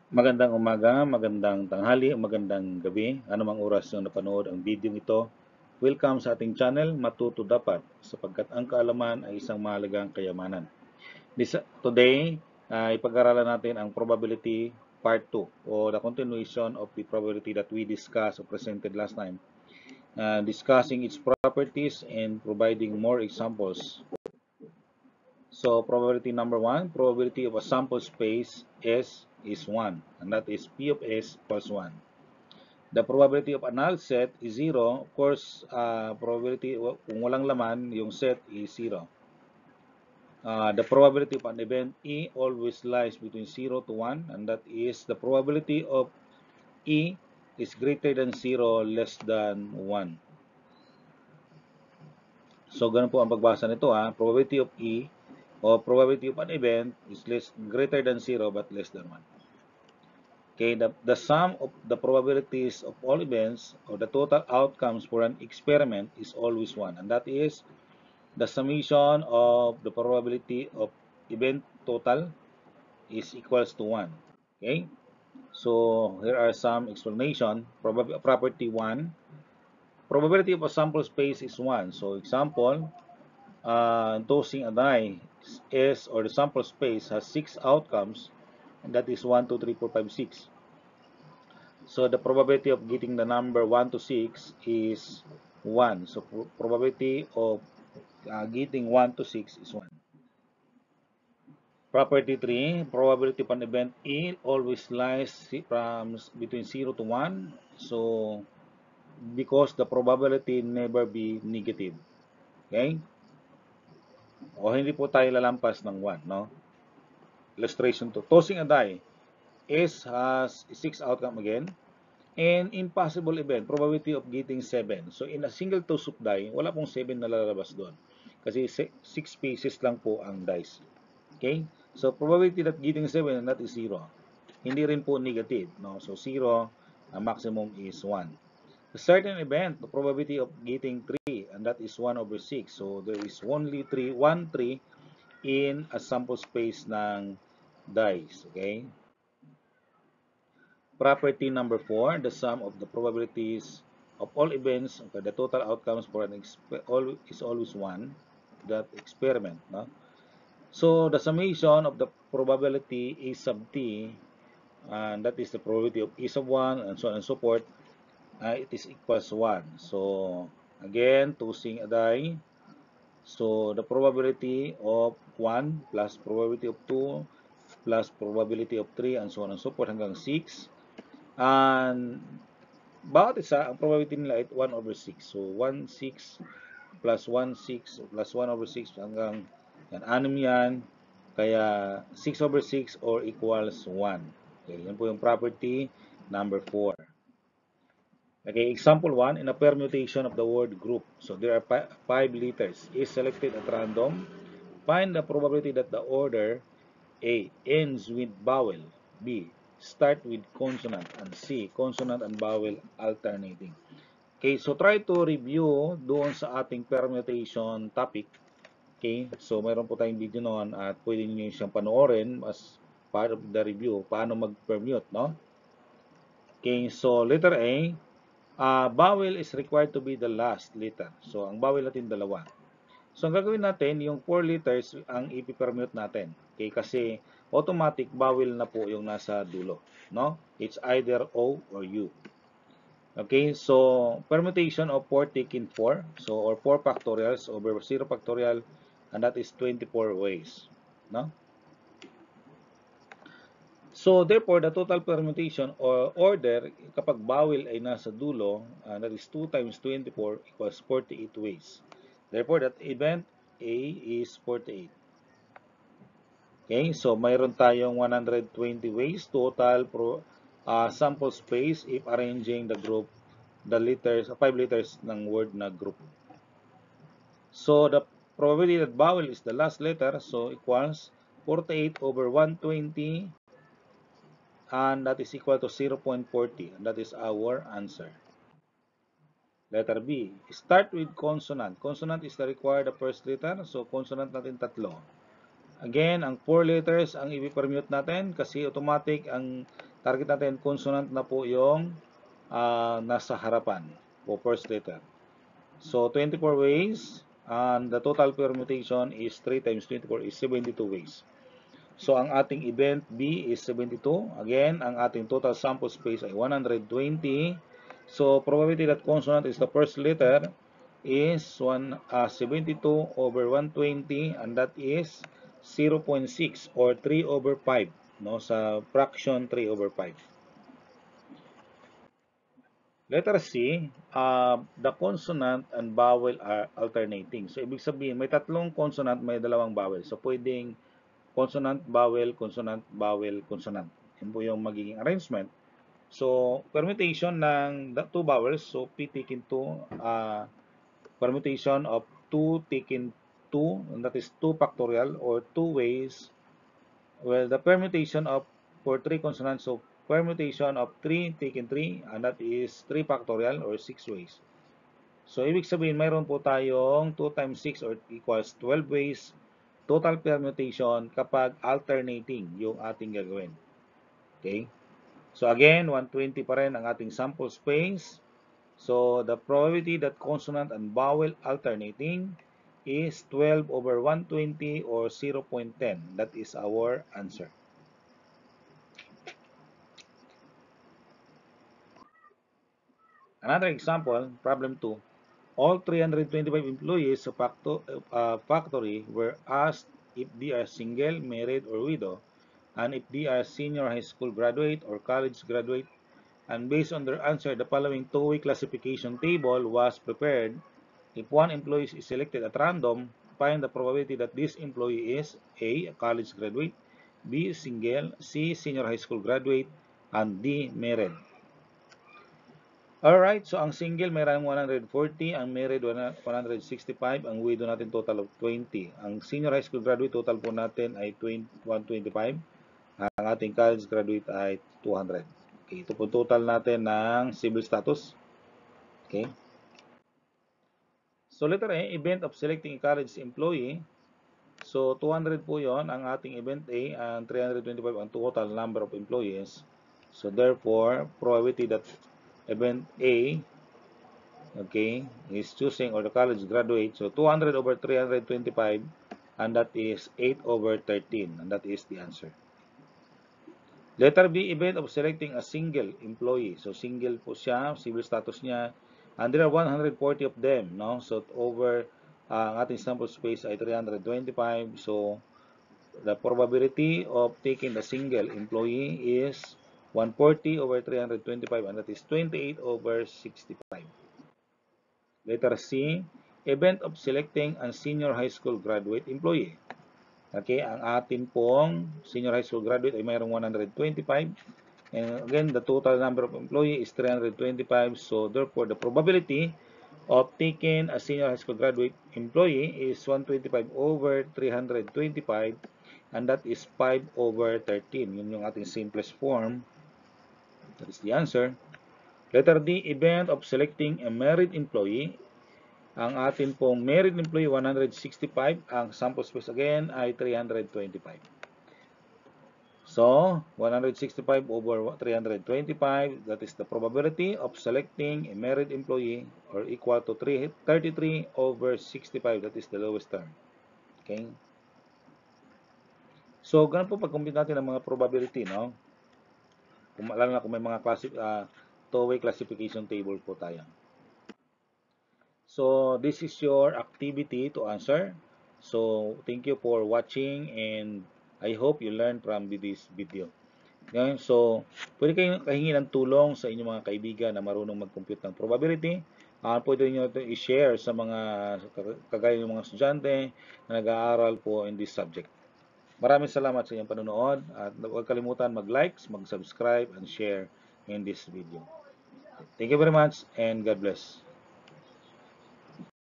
Magandang umaga, magandang tanghali, magandang gabi, anumang oras yung napanood ang video ito. Welcome sa ating channel, Matuto Dapat, sapagkat ang kaalaman ay isang mahalagang kayamanan. Today, ipag-aralan natin ang probability part 2 o the continuation of the probability that we discussed or presented last time, discussing its properties and providing more examples. So probability number 1, probability of a sample space S is 1, and that is P of S equals 1. The probability of a null set is 0. Of course, probability kung walang laman, yung set is 0. The probability of an event E always lies between 0 to 1, and that is the probability of E is greater than 0, less than 1. So, ganun po ang pagbasa nito. Probability of E o probability of an event is greater than 0 but less than 1. Okay, the sum of the probabilities of all events or the total outcomes for an experiment is always 1, and that is the summation of the probability of event total is equals to 1. Okay, so here are some explanation. Property 1, probability of a sample space is 1. So example, tossing a die S or the sample space has 6 outcomes, and that is 1, 2, 3, 4, 5, 6. So the probability of getting the number 1 to 6 is 1. So probability of getting 1 to 6 is 1. Property 3, probability of an event E always lies from between 0 to 1. So because the probability never be negative. Okay? O hindi po tayo lalampas ng 1, no? Illustration 2. Tossing a die. S has 6 outcome again. And impossible event, probability of getting 7. So in a single toss of die, wala pong 7 na lalabas doon. Kasi 6 pieces lang po ang dice. Okay? So probability that getting 7, and that is 0. Hindi rin po negative. No? So 0, ang maximum is 1. A certain event, the probability of getting 3, and that is 1 over 6. So there is only 1, 3 in a sample space ng dice. Okay? Property number 4, the sum of the probabilities of all events, okay, the total outcomes for an is always 1, that experiment. No? So the summation of the probability E sub t, and that is the probability of E sub 1, and so on and so forth, it is equals 1. So again, tossing a die. So the probability of 1 plus probability of 2 plus probability of 3, and so on and so forth hanggang 6. And bawat isa, ang probability nila ay 1 over 6. So, 1, 6 plus 1, 6 plus 1 over 6 hanggang yan, 6 yan. Kaya 6 over 6 or equals 1. Okay, yan po yung property number 4. Okay, example 1, in a permutation of the word group. So, there are 5 letters. Is selected at random. Find the probability that the order A ends with vowel, B start with consonant, and C consonant and vowel alternating. Okay, so try to review doon sa ating permutation topic. Okay, so mayroon po tayong video noon at pwede niyo siyang panoorin as part of the review, paano mag-permute, no? Okay, so letter A, vowel is required to be the last letter. So ang vowel natin dalawa. So, ang gagawin natin, yung 4 letters ang ipipermute natin. Okay, kasi automatic vowel na po yung nasa dulo. No? It's either O or U. Okay, so permutation of 4 taken 4. So, or 4 factorials over 0 factorial, and that is 24 ways. No? So, therefore, the total permutation or order, kapag vowel ay nasa dulo, that is 2 times 24 equals 48 ways. Therefore, that event A is 48. Okay, so mayroon tayong 120 ways total sample space if arranging the group, the letters, 5 letters ng word na group. So, the probability that vowel is the last letter, so equals 48 over 120, and that is equal to 0.40, and that is our answer. Letter B, start with consonant. Consonant is the required first letter, so consonant natin tatlo. Again, ang 4 letters ang i-permute natin kasi automatic ang target natin consonant na po yung nasa harapan o first letter. So 24 ways and the total permutation is 3 times 24 is 72 ways. So ang ating event B is 72. Again, ang ating total sample space ay 120. So probability that consonant is the first letter is 72 over 120 and that is 0.6 or 3 over 5 no sa fraction 3 over 5. Letter C, the consonant and vowel are alternating. So ibig sabihin may tatlong consonant, may dalawang vowel. So pwedeng consonant, vowel, consonant, vowel, consonant. Yun po yung magiging arrangement. So permutation ng two vowels, so P taken 2, permutation of 2 taken 2, and that is 2 factorial or 2 ways. Well, the permutation of for 3 consonants, so permutation of 3 taken 3, and that is 3 factorial or 6 ways. So, ibig sabihin, mayroon po tayong 2 times 6 or equals 12 ways total permutation kapag alternating yung ating gagawin. Okay? So, again, 120 pa rin ang ating sample space. So, the probability that consonant and vowel alternating is 12 over 120 or 0.10. That is our answer. Another example, problem 2. All 325 employees sa factory were asked if they are single, married, or widow, and if they are senior high school graduate or college graduate. And based on their answer, the following two-way classification table was prepared. If one employee is selected at random, find the probability that this employee is A, a college graduate, B, single, C, senior high school graduate, and D, married. Alright, so ang single may rank 140, ang married 165, ang widow natin total of 20. Ang senior high school graduate total po natin ay 125, ang ating college graduate ay 200. Okay, ito po total natin ng civil status. Okay. So letter A, event of selecting a college employee. So 200 po yon ang ating event A, and 325 ang total number of employees. So therefore, probability that event A, okay, is choosing or the college graduate. So 200 over 325, and that is 8 over 13, and that is the answer. Letter B, event of selecting a single employee. So single po siya, civil status niya, and there are 140 of them, no? So over ang ating sample space ay 325. So the probability of taking the single employee is 140 over 325, and that is 28 over 65. Letter C, event of selecting a senior high school graduate employee. Okay, ang atin pong senior high school graduate ay mayroong 125. And again, the total number of employees is 325. So therefore, the probability of taking a senior high school graduate employee is 125 over 325, and that is 5 over 13. Yun yung ating simplest form. That is the answer. Letter D, event of selecting a married employee. Ang atin pong married employee 165, ang sample space again ay 325. So 165 over 325, that is the probability of selecting a married employee, or equal to 33 over 65, that is the lowest term. Okay? So ganun po pag-compute natin ang mga probability, no? Lalo na kung may mga two-way classification table po tayo. So this is your activity to answer. So thank you for watching, and I hope you learned from this video. Okay? So pwede kayong kahingi ng tulong sa inyong mga kaibigan na marunong mag-compute ng probability. Pwede nyo ito i-share sa mga kagaya ng mga estudyante na nag-aaral po in this subject. Maraming salamat sa inyong panonood, at huwag kalimutan mag-like, mag-subscribe, and share in this video. Thank you very much, and God bless.